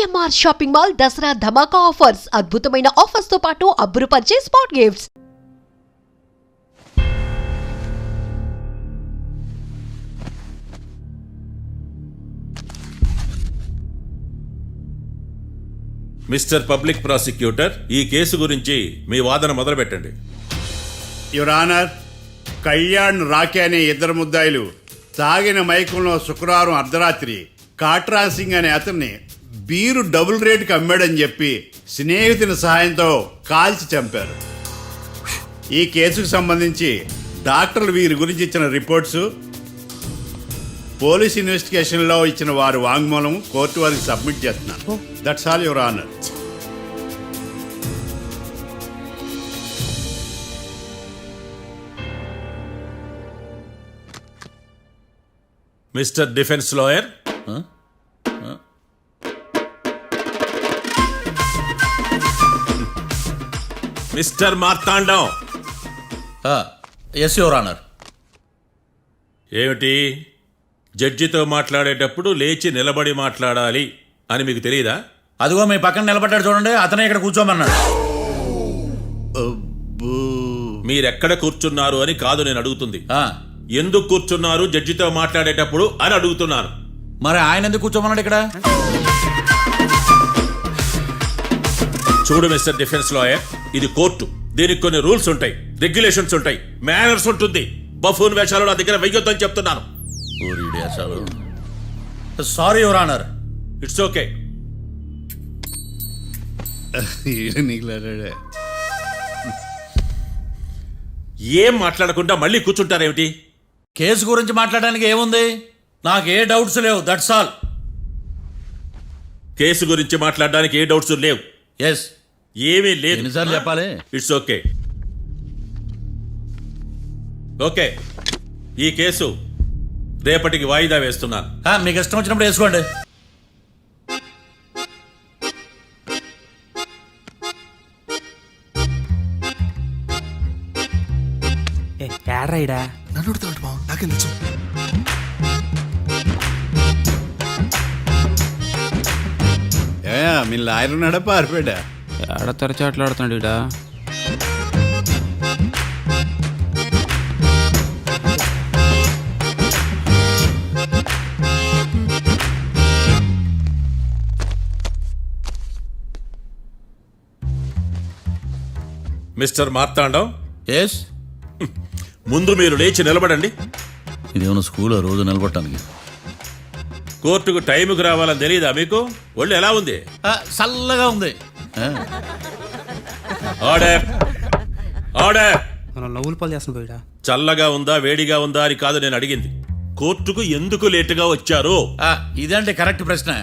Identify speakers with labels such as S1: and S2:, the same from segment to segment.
S1: CMR shopping mall Dasara ధమాకా offers. అద్భుతమైన offers తో పాటు అబ్బురుపరిచే spot gifts.
S2: Mister public prosecutor, ఈ కేసు గురించి మీ వాదన మొదలు పెట్టండి.
S3: యువర్ ఆనర్, కళ్యాణ్ రాకే అనే ఇద్దరు ముద్దాయిలు తాగిన మైకంలో శుక్రవారం అర్ధరాత్రి కాట్రా సింగ్ అనే అతన్ని బీరు డబుల్ రేటుకి అమ్మాడని చెప్పి స్నేహితుని సహాయంతో కాల్చి చంపారు. ఈ కేసుకు సంబంధించి డాక్టర్లు వీరి గురించి ఇచ్చిన రిపోర్ట్స్, పోలీస్ ఇన్వెస్టిగేషన్లో ఇచ్చిన వారి వాంగ్మూలం కోర్టు వారికి సబ్మిట్ చేస్తున్నారు. That's all your honour.
S2: Mister defence lawyer, mister Marthandam.
S4: Yes your honour.
S2: ఏమిటి, జడ్జితో మాట్లాడేటప్పుడు లేచి నిలబడి మాట్లాడాలి అని మీకు తెలియదా?
S4: అదిగో మీ పక్కన నిలబడ్డాడు చూడండి, అతనే ఇక్కడ కూర్చోమన్నాడు.
S2: మీరెక్కడ కూర్చున్నారు అని కాదు నేను అడుగుతుంది. ఎందుకు కూర్చున్నారు జడ్జితో మాట్లాడేటప్పుడు అని అడుగుతున్నాను.
S4: మరి ఆయన ఎందుకు కూర్చోమన్నాడు ఇక్కడ?
S2: చూడు మిస్టర్ డిఫెన్స్ లాయర్, ఇది కోర్టు. దీనికి కొన్ని రూల్స్ ఉంటాయి, రెగ్యులేషన్స్ ఉంటాయి, మేనర్స్ ఉంటుంది. బఫూన్ వేషాలు నా దగ్గర వెయ్యొద్దని చెప్తున్నాను.
S4: Sorry your honour.
S2: It's okay. ఏం మాట్లాడకుండా మళ్ళీ కూర్చుంటారేమిటి?
S4: కేసు గురించి మాట్లాడడానికి ఏముంది? నాకు ఏ డౌట్స్ లేవు, దట్స్ ఆల్.
S2: కేసు గురించి మాట్లాడడానికి ఏ డౌట్స్ లేవు?
S4: ఎస్.
S2: ఏమీ లేదు.
S4: ఎన్నిసార్లు చెప్పాలి?
S2: It's okay. ఓకే, ఈ కేసు రేపటికి వాయిదా వేస్తున్నాను.
S4: మీకు ఇష్టం వచ్చినప్పుడు వేసుకోండి.
S5: ఏడ్రాయిడా
S6: నన్ను నాకేం తెలుసు.
S3: మీ లాయర్ ఉన్నాడా పారిపోయాడా?
S5: ఏడ తెరచాట్లాడుతున్నాడు ఇడా.
S2: మిస్టర్ మార్తాండం.
S4: ఎస్.
S2: ముందు మీరు లేచి నిలబడండి.
S4: ఇదేమన్నా స్కూల్ రోజు నిలబడటానికి?
S2: కోర్టుకు టైంకి రావాలని తెలియదా మీకు? ఒళ్ళు ఎలా ఉంది?
S4: చల్లగా ఉంది.
S2: Order, order.
S5: మనం నవ్వులు పాలు చేస్తాం పోయిడా.
S2: చల్లగా ఉందా వేడిగా ఉందా అని కాదు నేను అడిగింది. కోర్టుకు ఎందుకు లేటుగా వచ్చారు?
S4: ఇదండి కరెక్ట్ ప్రశ్న.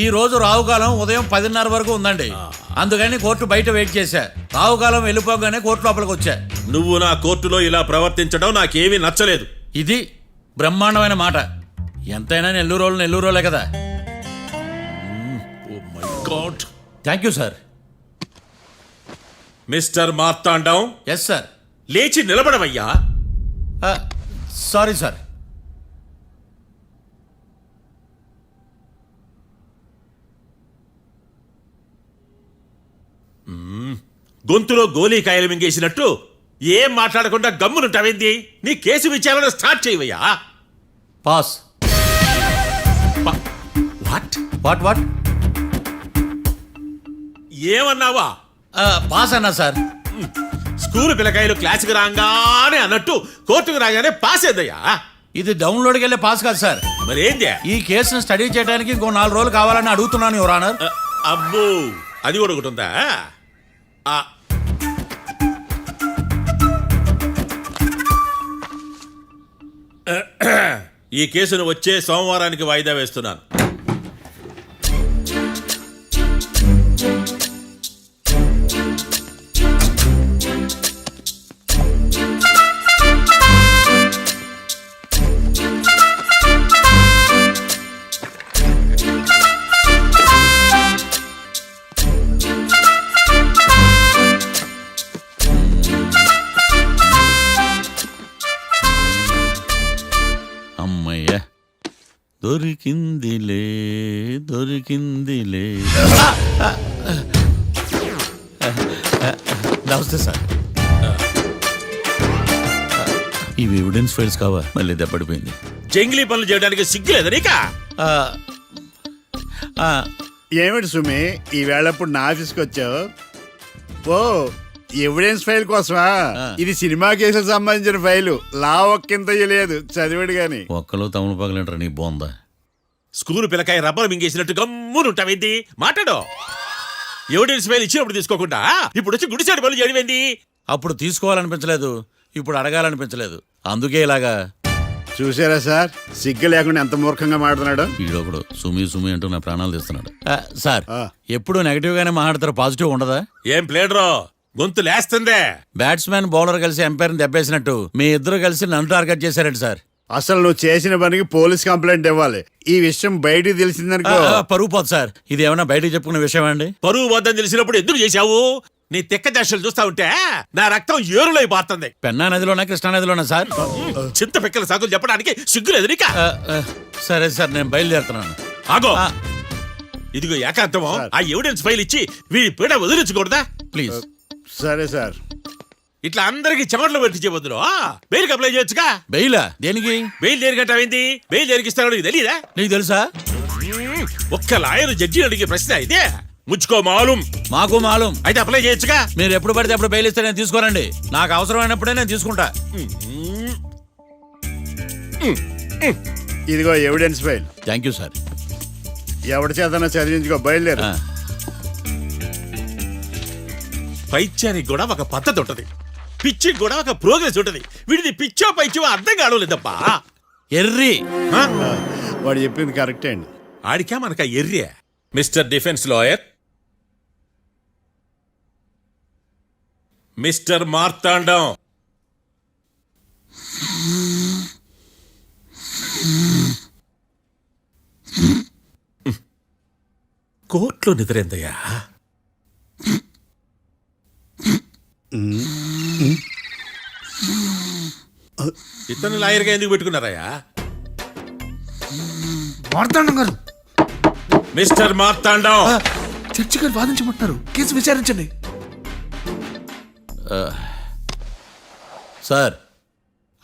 S4: ఈ రోజు రావుకాలం ఉదయం 10:30 వరకు ఉందండి. అందుకని కోర్టు బయట వెయిట్ చేశా. రావుకాలం వెళ్ళిపోగానే కోర్టు లోపలికి వచ్చా.
S2: నువ్వు నా కోర్టులో ఇలా ప్రవర్తించడం నాకేమీ నచ్చలేదు.
S4: ఇది బ్రహ్మాండమైన మాట. ఎంతైనా నెల్లూరోలే కదా.
S2: Oh my God.
S4: Thank you sir.
S2: Mister Marthandam.
S4: Yes sir.
S2: లేచి నిలబడవయ్యా.
S4: Sorry sir.
S2: గొంతులో గోలీకాయలు మింగేసినట్టు ఏం మాట్లాడకుండా గమ్మునుంటావేంది? నీ కేసు విచారణ స్టార్ట్ చేయవయ్యా.
S4: పాస్.
S2: వాట్
S4: వాట్ వాట్
S2: ఏమన్నావా?
S4: పాస్ అన్నా సార్.
S2: స్కూల్ పిల్లకాయలు క్లాసుకు రాగానే అన్నట్టు కోర్టుకు రాగానే పాస్ ఏదయ్యా?
S4: ఇది డౌన్లోడ్కి వెళ్ళే పాస్ కాదు సార్.
S2: మరి ఏంది?
S4: ఈ కేసును స్టడీ చేయడానికి ఇంకో 4 రోజులు కావాలని అడుగుతున్నాను యువర్ ఆనర్.
S2: అబ్బో, అది కూడా ఒకటి ఉందా? ఈ కేసును వచ్చే సోమవారానికి వాయిదా వేస్తున్నాను.
S4: దొరికిందిలే దొరికిందిలే. నమస్తే సార్. ఇవి ఎవిడెన్స్ ఫైల్స్ కావా? మళ్ళీ దెబ్బడిపోయింది.
S2: జంగిలీ పనులు చేయడానికి సిగ్గులేదు నీకా?
S3: ఏమిటి సుమి ఈ వేళప్పుడు నా ఆఫీస్కి వచ్చావు? ఓ ఎవిడెన్స్ ఫైల్ కోసమా? ఇది సినిమా కేసులకు సంబంధించిన ఫైలు. లా ఒక్కింత లేదు, చదివాడు గాని.
S4: ఒక్కలో తమను పగలంటారా నీ బోందా?
S2: School పిల్లకాయ rubber మింగేసినట్టు గమ్మునుంటావేంది? మాట్లాడు. ఎవిడెన్స్ ఫైల్ ఇచ్చినప్పుడు తీసుకోకుండా ఇప్పుడు వచ్చి గుడిసాడు పనులు చేయడమేంది?
S4: అప్పుడు తీసుకోవాలనిపించలేదు, ఇప్పుడు అడగాలనిపించలేదు, అందుకే ఇలాగా.
S3: చూసారా సార్, సిగ్గు లేకుండా ఎంత మూర్ఖంగా మాట్లాడుతున్నాడు.
S4: ఈడొకడు సుమి సుమి అంటూ నా ప్రాణాలు తీస్తున్నాడు. సార్
S3: ఆ.
S4: ఎప్పుడు నెగటివ్ గానే మాట్లాడతారు, పాజిటివ్ ఉండదా?
S2: ఏం ప్లేడరో గొంతు లేస్తుందే.
S4: బ్యాట్స్మెన్ బౌలర్ కలిసి ఎంపైర్ని దెబ్బేసినట్టు మీ ఇద్దరు కలిసి నన్ను టార్గెట్ చేశారండి సార్.
S3: అసలు నువ్వు చేసిన పనికి పోలీస్ కంప్లైంట్ ఇవ్వాలి. ఈ విషయం బయటికి తెలిసిందనుకో
S4: పరువు పోదు సార్. ఇది ఏమైనా బయటకు చెప్పుకునే విషయం అండి?
S2: పరువు వద్దని తెలిసినప్పుడు ఎందుకు చేశావు? నీ తెక్క దశలు చూస్తా ఉంటే నా రక్తం ఏరులై పారుతుంది.
S4: పెన్నా నదిలోనా కృష్ణా నదిలోనా సార్?
S2: చింత పిక్కల సాకులు చెప్పడానికి సిగ్గులేదు నీకా?
S4: సరే సార్, నేను బయలుదేరుతున్నాను.
S2: ఆగో,
S4: ఆ.
S2: ఇదిగో ఏకాంతమో ఆ ఎవిడెన్స్ ఫైల్ ఇచ్చి వీడి పీడ వదిలించకూడదా?
S4: ప్లీజ్.
S3: సరే సార్.
S2: ఇట్లా అందరికి చెమటలు పెట్టించే బదులు బెయిల్కి అప్లై చేయొచ్చుగా.
S4: బెయిలా? దేనికి?
S2: బెయిల్ దేనికంటావేంది? బెయిల్ దేనికి ఇస్తాడో నీకు తెలియదా?
S4: నీకు తెలుసా?
S2: ఒక్క లాయర్ జడ్జి అడిగే ప్రశ్న ఇదే. ముచ్చుకో మాలూం.
S4: మాకు మాలూం.
S2: అయితే అప్లై చేయొచ్చుగా.
S4: మీరు ఎప్పుడు పడితే అప్పుడు బెయిల్ ఇస్తే నేను తీసుకోనండి. నాకు అవసరమైనప్పుడే నేను తీసుకుంటా.
S3: ఇదిగో evidence file.
S4: Thank you sir.
S3: ఎవరి చేతనా చదివించుకో, బయలుదేరు.
S2: పైత్యానికి కూడా ఒక పద్ధతి ఉంటది, పిచ్చికి కూడా ఒక ప్రోగ్రెస్ ఉంటది. వీడిది పిచ్చో పైచో అర్థం కావలేదప్పా.
S4: ఎర్రి.
S2: ఆ?
S3: వాడు చెప్పింది కరెక్టే అండి.
S2: ఆడికా మనక array. Mister defence lawyer, mister Marthandam, కోర్టులో నిద్రేందయ్యా? ఇతను లాయర్గా ఎందుకు పెట్టుకున్నారయ్యా?
S6: మార్తాండం గారు,
S2: మిస్టర్ మార్తాండం,
S6: చర్చి గారు వాదించమంటున్నారు. కేసు విచారించండి.
S4: సార్,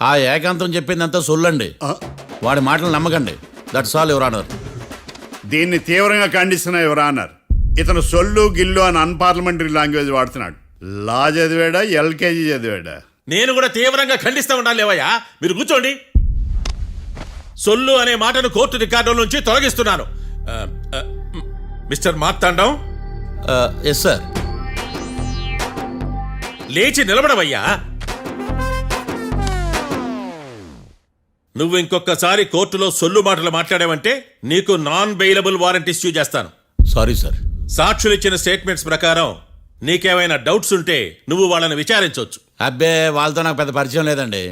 S4: ఆ ఏకాంతం చెప్పిందంతా సొల్లండి. వాడి మాటలు నమ్మకండి. That's all your honour.
S3: దీన్ని తీవ్రంగా ఖండిస్తున్నా యువర్ ఆనర్. ఇతను సొల్లు గిల్లు అని అన్పార్లమెంటరీ లాంగ్వేజ్ వాడుతున్నాడు. లా చదివాడా, ఎల్కేజీ చదివాడా?
S2: నేను కూడా తీవ్రంగా ఖండిస్తా ఉండాలి. లేవయ్యా, మీరు కూర్చోండి. సొల్లు అనే మాటను కోర్టు రికార్డుల నుంచి తొలగిస్తున్నాను. Mister Marthandam,
S4: yes sir.
S2: లేచి నిలబడవయ్యా. నువ్వు ఇంకొకసారి కోర్టులో సొల్లు మాటలు మాట్లాడావంటే నీకు నాన్ బెయిలబుల్ వారెంట్ ఇష్యూ చేస్తాను.
S4: Sorry sir.
S2: సాక్షులు ఇచ్చిన స్టేట్మెంట్స్ ప్రకారం నీకేమైనా డౌట్స్ ఉంటే నువ్వు వాళ్ళని విచారించవచ్చు.
S4: అబ్బే, వాళ్ళతో నాకు పెద్ద పరిచయం లేదండి.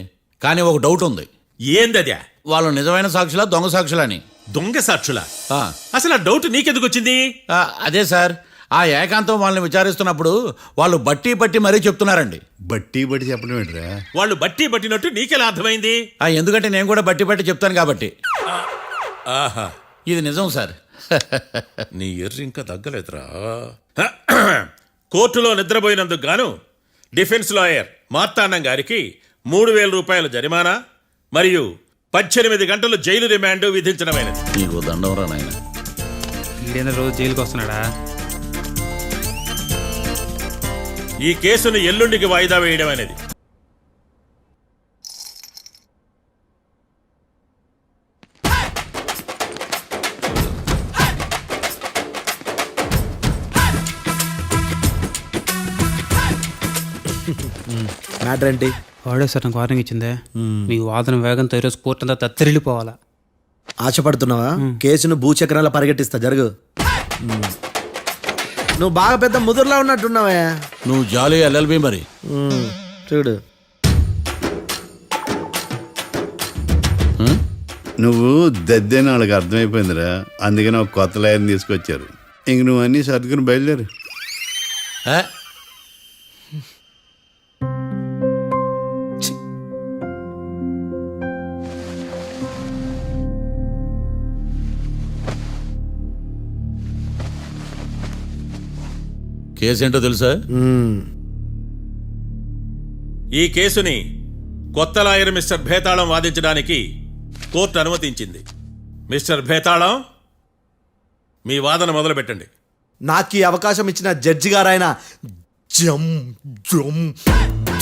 S4: కానీ ఒక డౌట్ ఉంది.
S2: ఏందద్యా?
S4: వాళ్ళు నిజమైన సాక్షులా దొంగ సాక్షులని?
S2: దొంగ సాక్షులా?
S4: ఆ.
S2: అసలు ఆ డౌట్ నీకెందుకు వచ్చింది?
S4: అదే సార్, ఆ ఏకాంతం వాళ్ళని విచారిస్తున్నప్పుడు వాళ్ళు బట్టి పట్టి మరీ చెప్తున్నారండి.
S3: బట్టి బట్టి చెప్పడం ఏంట్రా?
S2: వాళ్ళు బట్టి పట్టినట్టు నీకెలా అర్థమైంది?
S4: ఎందుకంటే నేను కూడా బట్టి పట్టి చెప్తాను కాబట్టి.
S2: ఆహా,
S4: ఇది నిజం సార్.
S2: నీ ఎర్రి ఇంకా తగ్గలేదురా. కోర్టులో నిద్రపోయినందుకు గాను డిఫెన్స్ లాయర్ మార్తాండం గారికి 3,000 రూపాయల జరిమానా మరియు 18 గంటలు జైలు రిమాండ్ విధించడమైనది.
S4: నీకు దండం రా నాయన.
S5: ఈడేనా రోజు జైలుకి వస్తున్నాడా?
S2: ఈ కేసును ఎల్లుండికి వాయిదా వేయడం అనేది.
S7: మ్యాటర్ ఏంటి?
S5: వాడే సార్ నాకు వార్నింగ్ ఇచ్చిందే. మీ వాదన వేగంతో ఈరోజు కోర్టు అంతా తత్తరిల్లిపోవాలా.
S7: ఆశపడుతున్నావా? కేసును భూచక్రాల పరిగెట్టిస్తా, జరుగు. నువ్వు బాగా పెద్ద ముదురులా ఉన్నట్టున్నావే.
S4: నువ్వు జాలి ఎల్ఎల్బి మరి.
S7: చూడు,
S3: నువ్వు దద్దేని వాళ్ళకి అర్థమైపోయిందిరా. అందుకని ఒక కొత్త లాయర్ని తీసుకొచ్చారు. ఇంక నువ్వు అన్నీ సర్దుకుని బయలుదేరు.
S4: కేసు ఏంటో తెలుసా?
S2: ఈ కేసుని కొత్త లాయర్ మిస్టర్ భేతాళం వాదించడానికి కోర్టు అనుమతించింది. మిస్టర్ భేతాళం, మీ వాదన మొదలు పెట్టండి.
S7: నాకు ఈ అవకాశం ఇచ్చిన జడ్జి గారైన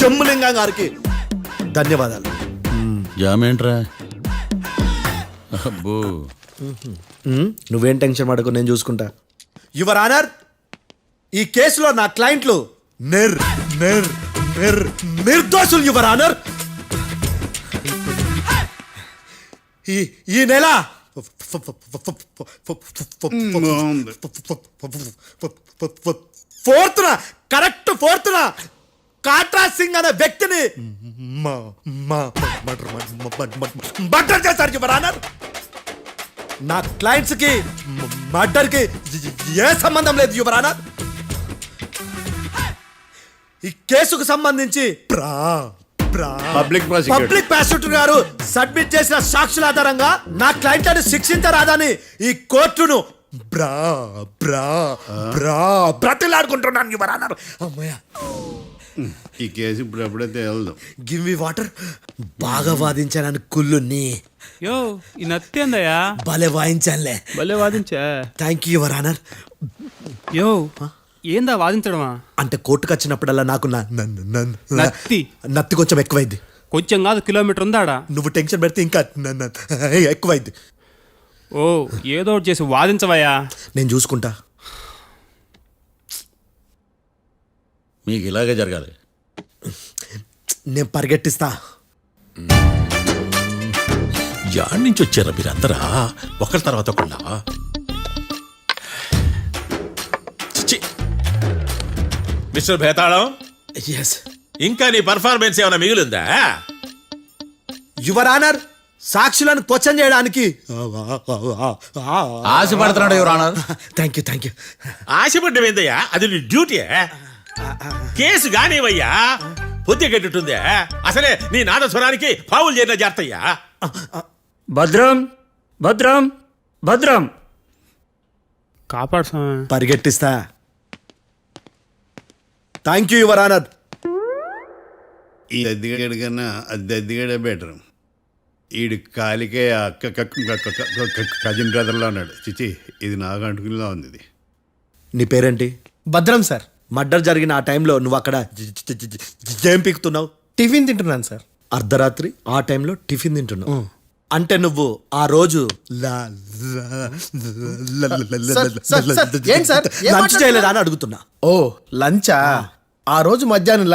S7: జమ్ములింగం గారికి ధన్యవాదాలు.
S4: జామేంట్రా? అబ్బో,
S7: నువ్వేం టెన్షన్ పడకు, నేను చూసుకుంటా. యువర్ ఆనర్, ఈ కేసులో నా క్లయింట్లు నిర్దోషులు యువర్ ఆనర్. ఈ నెల ఫోర్త్న కాట్రా సింగ్ అనే వ్యక్తిని మర్డర్ చేశారు యువర్ ఆనర్. నా క్లయింట్స్ కి మర్డర్ కి ఏ సంబంధం లేదు యువర్ ఆనర్. ఈ కేసుకు సంబంధించి
S3: పబ్లిక్
S7: ప్రాసిక్యూటర్ గారు సబ్మిట్ చేసిన సాక్షుల ఆధారంగా నా క్లయింట్లను శిక్షించరాదని ఈ కోర్టును బ్రతిలాడుకుంటున్నాను యువర్ ఆనర్. అమ్మయ్య,
S3: ఈ కేసు ఇప్పుడు ఎప్పుడైతే వెళ్దాం.
S7: Give me water. బాగా వాదించానని కుళ్ళుని
S5: యో ఈ నత్తేందయ్యా,
S7: భలే వాయించానులే.
S5: భలే వాదించా.
S7: Thank you your honour.
S5: యో ఏందా వాదించడమా?
S7: అంటే కోర్టుకు వచ్చినప్పుడల్లా నాకు నత్తి కొంచెం ఎక్కువైంది.
S5: కొంచెం కాదు, కిలోమీటర్ ఉందాడా.
S7: నువ్వు టెన్షన్ పెడితే ఇంకా ఎక్కువైంది.
S5: ఓ ఏదో ఒకటి చేసి వాదించవయ్యా.
S7: నేను చూసుకుంటా.
S4: మీకు ఇలాగే జరగాలి.
S7: నేను పరిగెట్టిస్తా.
S2: యాడ్ నుంచి వచ్చారా మీరందరా ఒకరి తర్వాత ఒకళ్ళ? మిస్టర్ భేతాళం,
S7: ఎస్
S2: ఇంకా నీ పర్ఫార్మెన్స్ ఏమైనా మిగిలిందా?
S7: యువర్ ఆనర్, సాక్షులను క్వశ్చన్ చేయడానికి
S4: ఆశపడుతున్నాడు యువర్ ఆనర్.
S7: Thank you.
S2: ఆశపడ్డం ఏందయ్యా, అది నీ డ్యూటీ. కేసు గానివయ్యా, పొద్దు గట్టుందే. అసలే నీ నాదస్వరానికి పావులు చేరిన జాగ్రత్తయ్యా.
S5: భద్రం భద్రం భద్రం కాపాడు స్వామి.
S7: పరిగెట్టిస్తా. Thank you your honour.
S3: ఈ దద్దిగడి కన్నా అది దద్దిగడే బెటర్. ఈడు కాలికే కజిన్ బ్రదర్లో ఉన్నాడు. చిచి, ఇది నాకు అంటుకునిలా ఉంది. ఇది
S7: నీ పేరేంటి?
S8: భద్రం సార్.
S7: మర్డర్ జరిగిన ఆ టైంలో నువ్వు అక్కడ ఏం పీకుతున్నావు?
S8: టిఫిన్ తింటున్నాను సార్.
S7: అర్ధరాత్రి ఆ టైంలో టిఫిన్ తింటున్నావు అంటే నువ్వు ఆ రోజు
S8: ఏంటి సార్, ఏం
S7: లంచ్ చేయలేదా అని అడుగుతున్నా.
S8: ఓ లంచా? ఆ రోజు మధ్యాహ్నం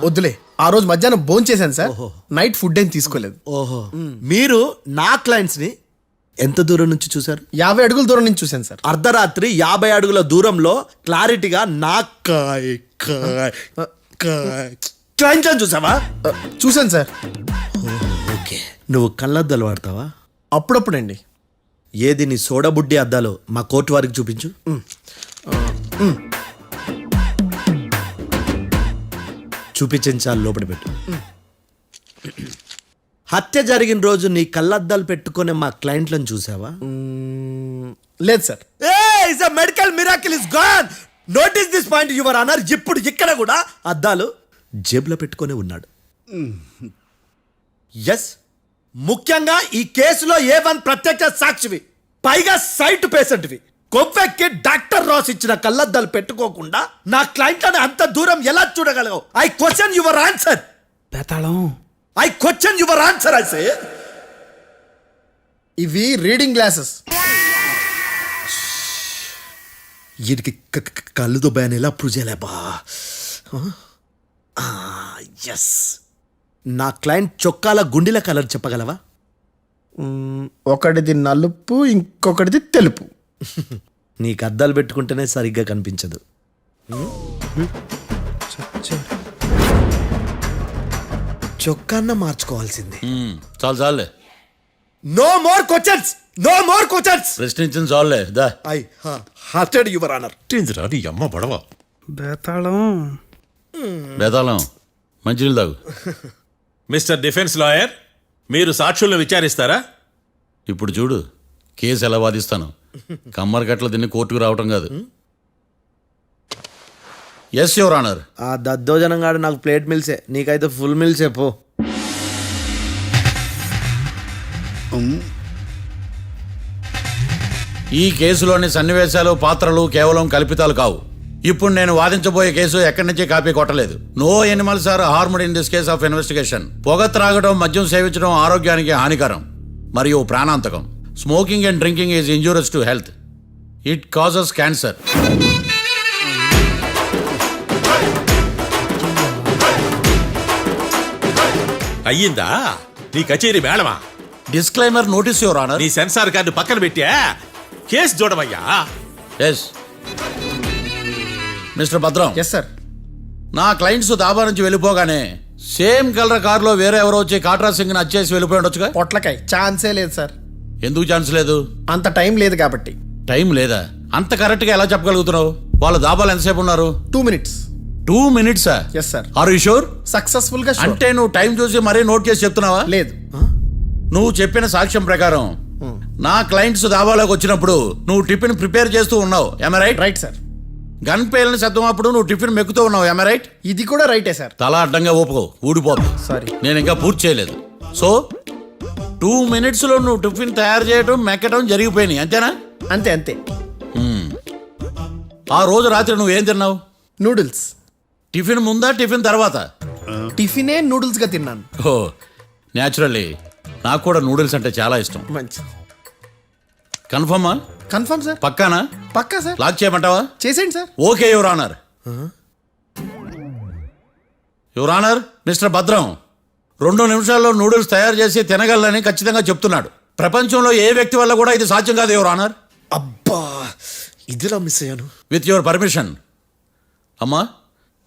S8: వద్దులే, ఆ రోజు మధ్యాహ్నం భోజనం చేశాను సార్. నైట్ ఫుడ్ ఏం తీసుకోలేదు.
S7: ఓహో, మీరు నా క్లయింట్స్ ని ఎంత దూరం నుంచి చూసారు?
S8: 50 అడుగుల దూరం నుంచి చూశాను సార్.
S7: అర్ధరాత్రి 50 అడుగుల దూరంలో క్లారిటీగా నా క్లయింట్స్ చూసావా?
S8: చూశాను సార్.
S7: ఓకే, నువ్వు కళ్ళద్దాలు వాడతావా?
S8: అప్పుడప్పుడండి.
S7: ఏది నీ సోడబుడ్డి అద్దాలు మా కోర్టు వారికి చూపించు. చూపించాలి, లోపల పెట్టు. హత్య జరిగిన రోజు నీ కళ్ళద్దాలు పెట్టుకునే మా క్లయింట్లను చూసావా?
S8: లేదు sir.
S7: Medical miracle is gone. Notice this point your honour. ఇప్పుడు ఇక్కడ కూడా అద్దాలు జేబులో పెట్టుకొని ఉన్నాడు. ఎస్, ముఖ్యంగా ఈ కేసులో A1 ప్రత్యక్ష సాక్షివి, పైగా సైట్ పేషెంట్వి. కొవ్వెక్కి డాక్టర్ రాస్ ఇచ్చిన కళ్ళద్దాలు పెట్టుకోకుండా నా క్లయింట్లను అంత దూరం ఎలా చూడగలవు? I question your answer.
S5: Bethalam,
S7: I question your answer. I say
S8: ఇవి రీడింగ్ గ్లాసెస్.
S7: వీటికి కళ్ళు దుబ్బాయని ఎలా ప్రూవ్ చేయలేబా? ఎస్, నా క్లయింట్ చొక్కాల గుండెల కలర్ చెప్పగలవా?
S8: ఒకటిది నలుపు, ఇంకొకటిది తెలుపు.
S7: నీకు అద్దాలు పెట్టుకుంటేనే సరిగ్గా కనిపించదు. చొక్కాన్న మార్చుకోవాల్సింది.
S4: చాలే.
S7: No more questions, no more questions.
S4: ప్రశ్నించింది చాలులే. దా
S7: ఐ హార్టెడ్ యువర్ ఆనర్.
S2: నీ అమ్మ పడవ.
S5: బేతాళం,
S4: బేతాళం, మంచినీళ్ళు తాగు.
S2: మిస్టర్ డిఫెన్స్ లాయర్, మీరు సాక్షులను విచారిస్తారా?
S4: ఇప్పుడు చూడు కేసు ఎలా వాదిస్తాను. కమ్మరి గట్ల తిని కోర్టుకు రావటం కాదు. Yes your honour.
S7: ఆ దద్దోజనం గాడు నాకు ప్లేట్ మిల్సే, నీకైతే ఫుల్ మిల్సే పో.
S4: ఈ కేసులోని సన్నివేశాలు పాత్రలు కేవలం కల్పితాలు కావు. ఇప్పుడు నేను వాదించబోయే కేసు ఎక్కడి నుంచి కాపీ కొట్టలేదు. No animals are harmed in this case of investigation. పొగ త్రాగడం, మద్యం సేవించడం ఆరోగ్యానికి హానికరం మరియు ప్రాణాంతకం. Smoking and drinking is injurious to health. It causes cancer.
S2: అయ్యిందా నీ కచేరీ మేడమా?
S4: Disclaimer notice your honour.
S2: నీ సెన్సార్ కార్డు పక్కన పెట్టా కేసు చూడమయ్యా.
S4: Yes mister Bhadram.
S8: Yes sir.
S4: నా క్లయింట్స్ దాబా నుంచి వెళ్ళిపోగానే సేమ్ కలర్ కారులో వేరే ఎవరో వచ్చి కాట్రా సింగ్ ని వచ్చేసి వెళ్ళిపోయి ఉండొచ్చుగా.
S8: పొట్లకాయ ఛాన్సే లేదు సార్.
S4: ఎందుకు ఛాన్స్ లేదు?
S8: అంత టైం లేదు కాబట్టి.
S4: టైం లేదా? అంత కరెక్ట్ గా ఎలా చెప్పగలుగుతున్నావు? వాళ్ళ దాబాలు ఎంతసేపు ఉన్నారు?
S8: 2 minutes.
S4: 2 minutes?
S8: Yes sir.
S4: Are you sure?
S8: Successful గా sure.
S4: అంటే నువ్వు టైం చూసి మరీ నోట్ చేసి చెప్తున్నావా?
S8: లేదు.
S4: నువ్వు చెప్పిన సాక్ష్యం ప్రకారం నా క్లయింట్స్ దాబాలోకి వచ్చినప్పుడు నువ్వు టిఫిన్ ప్రిపేర్ చేస్తూ ఉన్నావు. Am I right?
S8: Right sir.
S4: Gun పేలిన శబ్దం అప్పుడు నువ్వు టిఫిన్ మెక్కుతూ ఉన్నావు. Am I right?
S8: ఇది కూడా రైటే సార్.
S4: తల అడ్డంగా ఊపుకో, ఊడిపోతుంది.
S8: సారీ.
S4: నేను ఇంకా పూర్తి చేయలేదు. సో 2 minutes లో నువ్వు టిఫిన్ తయారు చేయడం, మెక్కడం జరిగిపోయినాయి, అంతేనా?
S8: అంతే అంతే.
S4: ఆ రోజు రాత్రి నువ్వేం తిన్నావు?
S8: నూడిల్స్.
S4: టిఫిన్ ముందా, టిఫిన్ తర్వాత?
S8: టిఫినే నూడిల్స్ గా తిన్నాను.
S4: ఓ న్యాచురల్లీ నాకు కూడా నూడిల్స్ అంటే చాలా ఇష్టం.
S8: మంచి.
S4: కన్ఫర్మా?
S8: Confirm sir.
S4: పక్కానా?
S8: పక్కా సార్.
S4: లాక్ చేయమంటావా?
S8: చేసేయండి sir.
S4: Okay your honour. Your honour, mister Bhadram 2 నిమిషాల్లో నూడిల్స్ తయారు చేసి తినగలని ఖచ్చితంగా చెప్తున్నాడు. ప్రపంచంలో ఏ వ్యక్తి వల్ల కూడా ఇది సాధ్యం కాదు యువర్ ఆనర్.
S7: అబ్బా, ఇదిలా మిస్ అయ్యాను.
S4: With your permission. అమ్మా,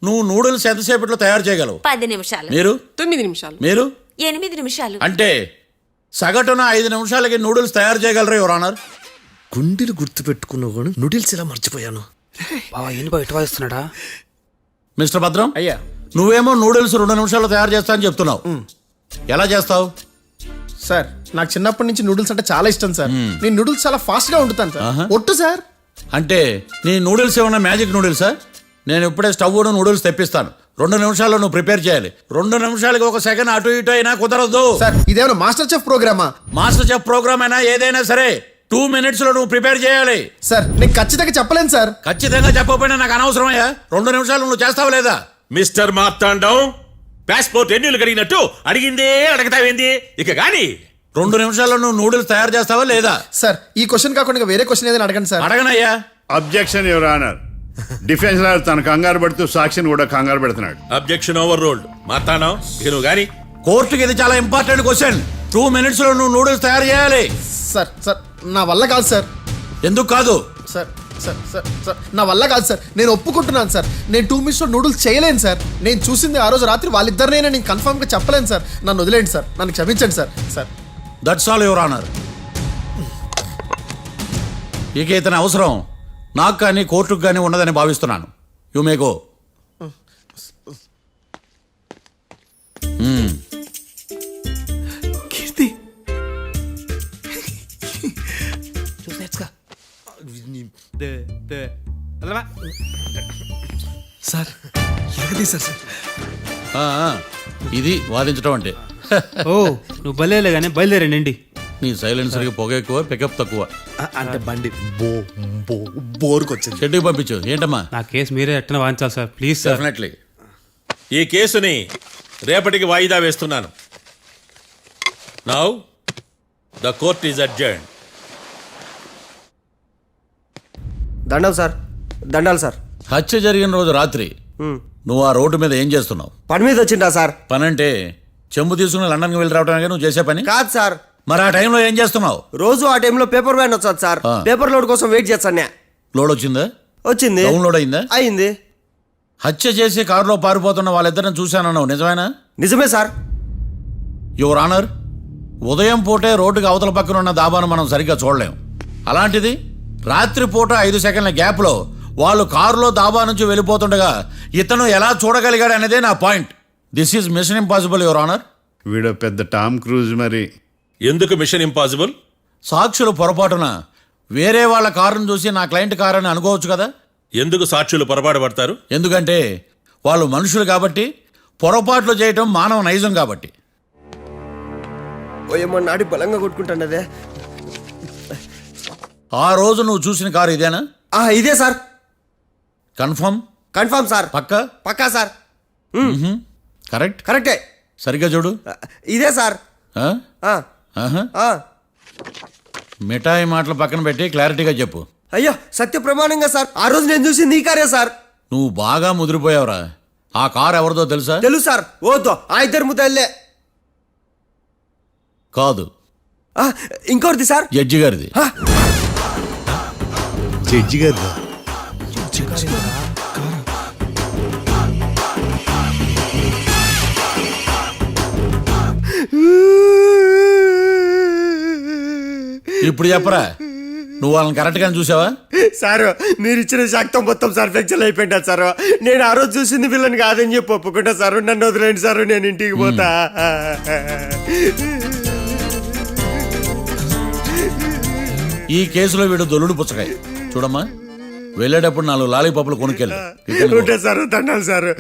S4: నువ్వు నూడిల్స్ ఎంతసేపట్లో తయారు చేయగలవు?
S9: 10 నిమిషాలు.
S4: మీరు?
S9: 9 నిమిషాలు.
S4: మీరు?
S9: 8 నిమిషాలు.
S4: అంటే సగటున 5 నిమిషాలకి నూడిల్స్ తయారు చేయగలరు యువర్ ఆనర్.
S7: గుండెలు గుర్తు పెట్టుకున్నావు కానీ నూడిల్స్ ఇలా మర్చిపోయాను.
S5: బావా ఏంటి ఇటు వాయిస్తున్నాడా?
S4: మిస్టర్ భద్రం,
S8: అయ్యా.
S4: నువ్వేమో నూడిల్స్ 2 నిమిషాల్లో తయారు చేస్తా అని చెప్తున్నావు. ఎలా చేస్తావు?
S8: సార్ నాకు చిన్నప్పటి నుంచి నూడిల్స్ అంటే చాలా ఇష్టం సార్. నేను నూడిల్స్ చాలా ఫాస్ట్ గా వండుతాను సార్. ఒట్టు సార్.
S4: అంటే నీ నూడిల్స్ ఏమన్నా మ్యాజిక్ నూడిల్సా? నేను ఇప్పుడే స్టవ్ నూడిల్స్ తెప్పిస్తాను. 2 నిమిషాల్లో నువ్వు ప్రిపేర్ చేయాలి. 2 నిమిషాలకి 1 సెకండ్ అటు ఇటు అయినా కుదరదు.
S8: సార్ ఇదేమైనా మాస్టర్ చెఫ్ ప్రోగ్రామా?
S4: మాస్టర్ చెఫ్ ప్రోగ్రామ్ అయినా ఏదైనా సరే 2 minutes లో నువ్వు ప్రిపేర్ చేయాలి.
S8: సార్ నేను ఖచ్చితంగా చెప్పలేను సార్.
S4: ఖచ్చితంగా చెప్పకపోయినా నాకు అనవసరమయ్యా. 2 నిమిషాలు నువ్వు చేస్తావా లేదా?
S2: మిస్టర్ మార్తాండం, పాస్పోర్ట్ ఎన్నిళ్ళు కడిగినట్టు అడిగిందే అడగతావేంది ఇక గాని?
S4: 2 నిమిషాల్లో నువ్వు నూడిల్స్ తయారు చేస్తావా లేదా?
S8: సార్ ఈ క్వశ్చన్ కాకుండా ఇంకా వేరే క్వశ్చన్ ఏదైనా అడగండి సార్.
S4: అడగనయ్యా.
S3: Objection your honour. Defence lawyer తన కంగారు పడుతూ సాక్షిని కూడా కంగారు పెడుతున్నాడు.
S2: Objection over ruled. మార్తాండం, ఇక నువ్వు గాని.
S4: కోర్టుకి ఇది చాలా ఇంపార్టెంట్ క్వశ్చన్. 2 minutes లో నువ్వు నూడిల్స్ తయారు చేయాలి.
S8: సార్ సార్ నా వల్ల కాదు సార్.
S4: ఎందుకు కాదు?
S8: సార్ సార్ సార్ సార్ నా వల్ల కాదు సార్. నేను ఒప్పుకుంటున్నాను సార్. నేను 2 minutes లో నూడిల్స్ చేయలేను సార్. నేను చూసింది ఆ రోజు రాత్రి వాళ్ళిద్దరినైనా నేను కన్ఫర్మ్ గా చెప్పలేను సార్. నన్ను వదిలేండి సార్. నన్ను క్షమించండి sir. Sir
S4: that's all your honour. ఇక ఇతని అవసరం నాకు కానీ కోర్టుకు కానీ ఉన్నదని భావిస్తున్నాను. You may go.
S6: Keerthi sir ఎరగదీశారు సార్.
S4: ఇది వాదించడం అంటే.
S5: ఓ నువ్వు బలేలే కానీ బయలుదేరండి.
S4: నీ సైలెన్సర్కి పొగ ఎక్కువ, పికప్ తక్కువ.
S7: అంటే బండి బోర్కి వచ్చింది.
S4: షెడ్యూల్ పంపించు. ఏంటమ్మా?
S5: నా కేసు మీరే ఎట్టన వాయించాలి సార్, ప్లీజ్ సార్.
S4: డెఫినెట్లీ.
S2: ఈ కేసుని రేపటికి వాయిదా వేస్తున్నాను. Now the court is adjourned.
S10: దండాలు సార్. దండాలు సార్.
S4: హత్య జరిగిన రోజు రాత్రి నువ్వు ఆ రోడ్డు మీద ఏం చేస్తున్నావు?
S10: పని మీద వచ్చిందా సార్?
S4: పని అంటే చెంబు తీసుకుని లండన్కి వెళ్ళి రావడానికి నువ్వు చేసే పని
S10: కాదు సార్.
S4: మరి ఆ టైంలో ఏం చేస్తున్నావు?
S10: రోజు ఆ టైంలో పేపర్ వ్యాన్ వచ్చాది సార్. పేపర్ లోడ్ కోసం వెయిట్ చేస్తాను.
S4: లోడ్ వచ్చిందా?
S10: వచ్చింది.
S4: డౌన్లోడ్ అయిందా?
S10: అయింది.
S4: హత్య చేసి కారులో పారిపోతున్న వాళ్ళిద్దరిని చూశానన్నావు, నిజమేనా?
S10: నిజమే సార్.
S4: యువర్ ఆనర్, ఉదయం పూటే రోడ్డుకి అవతల పక్కన ఉన్న దాబాను మనం సరిగ్గా చూడలేం. అలాంటిది రాత్రి పూట 5 సెకండ్ల గ్యాప్లో వాళ్ళు కారులో దాబా నుంచి వెళ్ళిపోతుండగా ఇతను ఎలా చూడగలిగాడు అనేదే నా point. This is mission impossible your honour.
S3: వీడు పెద్ద టామ్ క్రూజ్ మరి.
S2: ఎందుకు మిషన్ ఇంపాసిబుల్?
S4: సాక్షులు పొరపాటున వేరే వాళ్ళ కారును చూసి నా క్లయింట్ కారు అని అనుకోవచ్చు కదా.
S2: ఎందుకు సాక్షులు పొరపాటు పడతారు?
S4: ఎందుకంటే వాళ్ళు మనుషులు కాబట్టి, పొరపాట్లు చేయటం మానవ నైజం కాబట్టి.
S10: ఓయమ్మ నాడి బలంగా కొట్టుకుంటానదే.
S4: ఆ రోజు నువ్వు చూసిన కారు ఇదేనా?
S10: ఇదే సార్.
S4: కన్ఫర్మ్?
S10: Confirm sir.
S4: పక్కా?
S10: పక్కా సార్.
S4: కరెక్ట్?
S10: కరెక్టే.
S4: సరిగ్గా చూడు.
S10: ఇదే సార్.
S4: ఆ?
S10: ఆ,
S4: ఆహా.
S10: ఆ.
S4: మిఠాయి మాటలు పక్కన పెట్టి క్లారిటీగా చెప్పు.
S10: అయ్యో సత్య ప్రమాణంగా సార్, ఆ రోజు నేను చూసింది ఈ కారే సార్.
S4: నువ్వు బాగా ముదిరిపోయావురా. ఆ కారు ఎవరిదో తెలుసా?
S10: తెలుసు సార్. ఓతో ఆ ఇద్దరు ముద్దల్లే.
S4: కాదు,
S10: ఇంకోటిది సార్.
S4: జడ్జి గారిది.
S3: జడ్జి గారు
S4: ఇప్పుడు చెప్పరా, నువ్వు వాళ్ళని కరెక్ట్గానే చూసావా?
S10: సార్ మీరు ఇచ్చిన శాక్తం మొత్తం సార్ ఫ్లెక్చర్ అయిపోయింటా సార్. నేను ఆ రోజు చూసింది వీళ్ళని కాదని చెప్పి ఒప్పుకుంటా సార్. నన్ను వదిలేండి సార్, నేను ఇంటికి పోతా.
S4: ఈ కేసులో వీడు దొల్లుడు పుచ్చకాయ. చూడమ్మా, వెళ్ళేటప్పుడు 4 లాలీపాపులు కొనుక్కెళ్ళు.
S10: ఉంటా సార్, దండాలి సార్.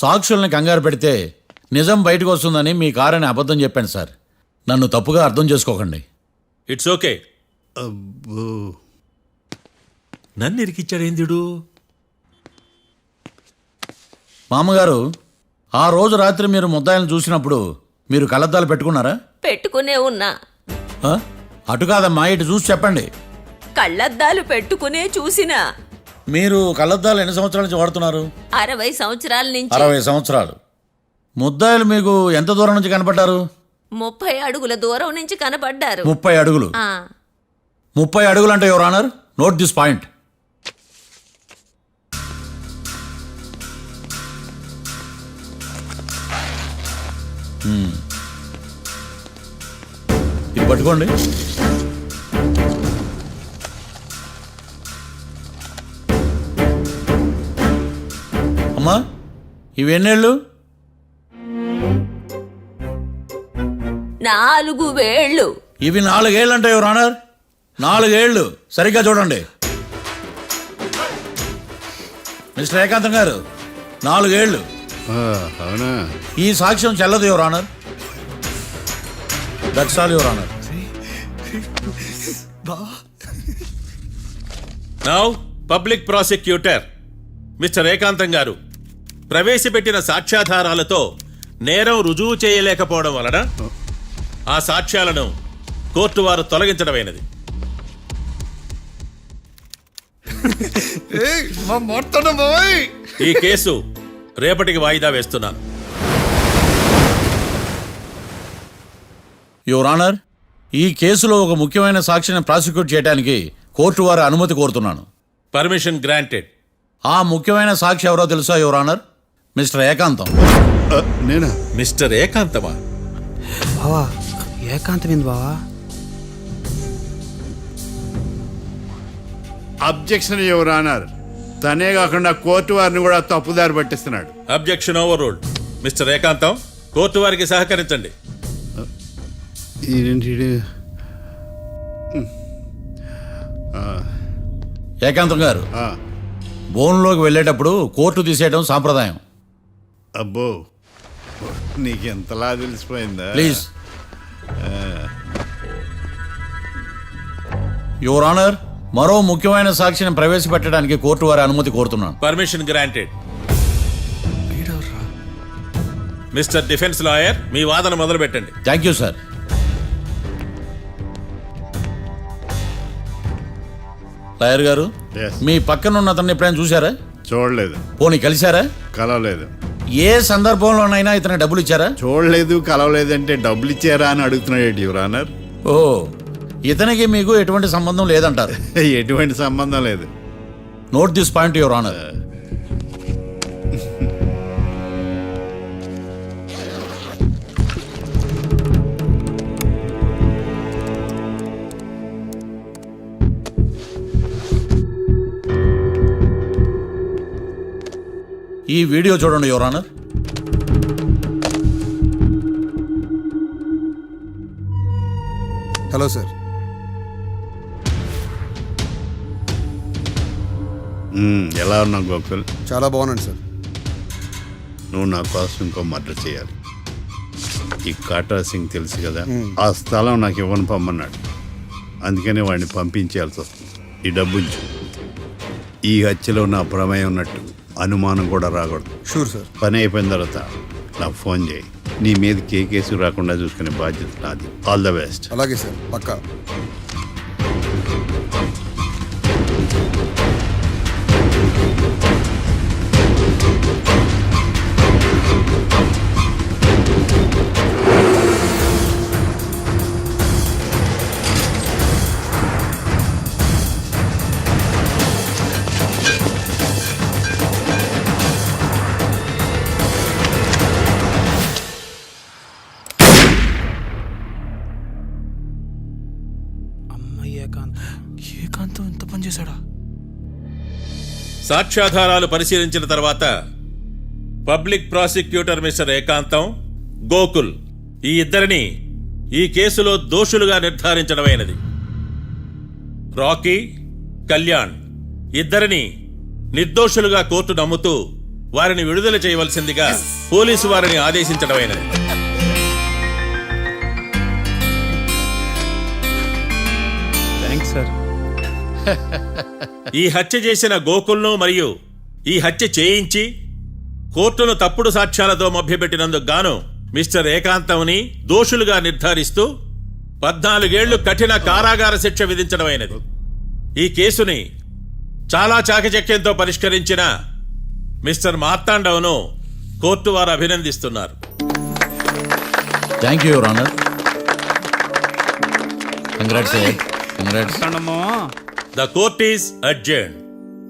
S4: సాక్షుల్ని కంగారు పెడితే నిజం బయటకు వస్తుందని మీ కారని అబద్ధం చెప్పాను సార్. నన్ను తప్పుగా అర్థం చేసుకోకండి.
S2: It's okay.
S3: అబ్బో,
S2: నన్ను ఇరికిచ్చాడేందుడు?
S4: మామగారు, ఆ రోజు రాత్రి మీరు ముద్దాయిలను చూసినప్పుడు మీరు కళ్ళద్దాలు పెట్టుకున్నారా?
S9: పెట్టుకునే ఉన్నా.
S4: ఆ? అటు కాదమ్మా, ఇటు చూసి చెప్పండి.
S9: కళ్ళద్దాలు పెట్టుకునే చూసినా.
S4: మీరు కళ్ళద్దాలు ఎన్ని సంవత్సరాల నుంచి వాడుతున్నారు?
S9: 60 సంవత్సరాల నుంచి.
S4: 60 సంవత్సరాలు. ముద్దాయిలు మీకు ఎంత దూరం నుంచి కనపడ్డారు?
S9: 30 అడుగుల దూరం నుంచి కనపడ్డారు.
S4: 30 అడుగులు. 30 అడుగులు అంటే your honour, note this point. ఇది పట్టుకోండి. అమ్మా, ఇవి ఎన్నేళ్ళు?
S9: 4 వేళ్ళు.
S4: ఇవి 4 ఏళ్ళు అంటే యువర్ ఆనర్, 4 ఏళ్ళు. సరిగ్గా చూడండి మిస్టర్ ఏకాంతం గారు, 4 ఏళ్ళు.
S3: అవునా?
S4: ఈ సాక్ష్యం చెల్లదు your honour. That's all your honour.
S2: Now public prosecutor mister ఏకాంతం గారు ప్రవేశపెట్టిన సాక్ష్యాధారాలతో నేరం రుజువు చేయలేకపోవడం వలన ఆ సాక్ష్యాలను కోర్టు వారు తొలగించడమైనది. ఈ కేసు రేపటికి వాయిదా వేస్తున్నాను.
S4: యువర్ ఆనర్, ఈ కేసులో ఒక ముఖ్యమైన సాక్షిని ప్రాసిక్యూట్ చేయడానికి కోర్టు వారి అనుమతి కోరుతున్నాను.
S2: Permission granted.
S4: ఆ ముఖ్యమైన సాక్షి ఎవరో తెలుసా యువర్ ఆనర్? మిస్టర్ ఏకాంతం.
S3: నేనా?
S2: మిస్టర్ ఏకాంతమా?
S5: బావా ఏకాంతమైంది బావా.
S3: Objection your honour. తనే కాకుండా కోర్టు వారిని కూడా తప్పుదారి పట్టిస్తున్నాడు.
S2: Objection overruled. Mister Ekantam, court వారికి సహకరించండి.
S4: ఏకాంతం గారు, బోన్లోకి వెళ్ళేటప్పుడు కోర్టు తీసేయడం సాంప్రదాయం.
S3: అబ్బో, నీకెంతలా తెలిసిపోయిందా?
S4: ప్లీజ్. యువర్ ఆనర్, మరో ముఖ్యమైన సాక్షిని ప్రవేశపెట్టడానికి కోర్టు వారి అనుమతి కోరుతున్నాను.
S2: Permission granted. Mister defence lawyer, మీ వాదన మొదలు పెట్టండి.
S4: Thank you sir. లాయర్ గారు,
S3: Yes.
S4: మీ పక్కన ఉన్న అతన్ని ఎప్పుడైనా చూసారా?
S3: చూడలేదు.
S4: పోనీ కలిశారా?
S3: కలవలేదు.
S4: ఏ సందర్భంలోనైనా ఇతను డబ్బులు ఇచ్చారా?
S3: చూడలేదు, కలవలేదంటే డబ్బులు ఇచ్చారా అని అడుగుతున్నాడు యువర్ ఆనర్.
S4: ఓ, ఇతనికి మీకు ఎటువంటి సంబంధం లేదంటారు?
S3: ఎటువంటి సంబంధం లేదు.
S4: Note this point your honour. ఈ వీడియో చూడండి యువర్ ఆనర్.
S6: Hello sir.
S3: ఎలా ఉన్నావు గోకుల్?
S6: చాలా బాగున్నాను సార్.
S3: నువ్వు నా కోసం ఇంకో మర్డర్ చేయాలి. ఈ కాట్రా సింగ్ తెలుసు కదా, ఆ స్థలం నాకు ఇవ్వను పమ్మన్నాడు. అందుకనే వాడిని పంపించాల్సి వస్తుంది. ఈ డబ్బు ఉంచు. ఈ హత్యలో నా ప్రమేయం ఉన్నట్టు అనుమానం కూడా రాకూడదు.
S6: Sure sir.
S3: పని అయిపోయిన తర్వాత నాకు ఫోన్ చేయి. నీ మీద కేసు రాకుండా చూసుకునే బాధ్యత నాది. All the best.
S6: అలాగే సార్, పక్కా. ఏకాంతం ఎంత పని చేశాడా?
S2: సాక్ష్యాధారాలు పరిశీలించిన తర్వాత పబ్లిక్ ప్రాసిక్యూటర్ మిస్టర్ ఏకాంతం, గోకుల్ ఈ ఇద్దరిని ఈ కేసులో దోషులుగా నిర్ధారించడమైనది. రాకీ, కళ్యాణ్ ఇద్దరిని నిర్దోషులుగా కోర్టు నమ్ముతూ వారిని విడుదల చేయవలసిందిగా పోలీసు వారిని ఆదేశించడమైనది.
S5: Thanks sir.
S2: ఈ హత్య చేసిన గోకుల్ను మరియు ఈ హత్య చేయించి కోర్టును తప్పుడు సాక్ష్యాలతో మభ్యపెట్టినందుకు గాను మిస్టర్ ఏకాంతంని దోషులుగా నిర్ధారిస్తూ 14 ఏళ్లు కఠిన కారాగార శిక్ష విధించడమైనది. ఈ కేసుని చాలా చాకచక్యంతో పరిష్కరించిన మిస్టర్ మార్తాండవ్ను కోర్టు వారు అభినందిస్తున్నారు.
S4: Thank you your honour. Congrats.
S2: The court is adjourned.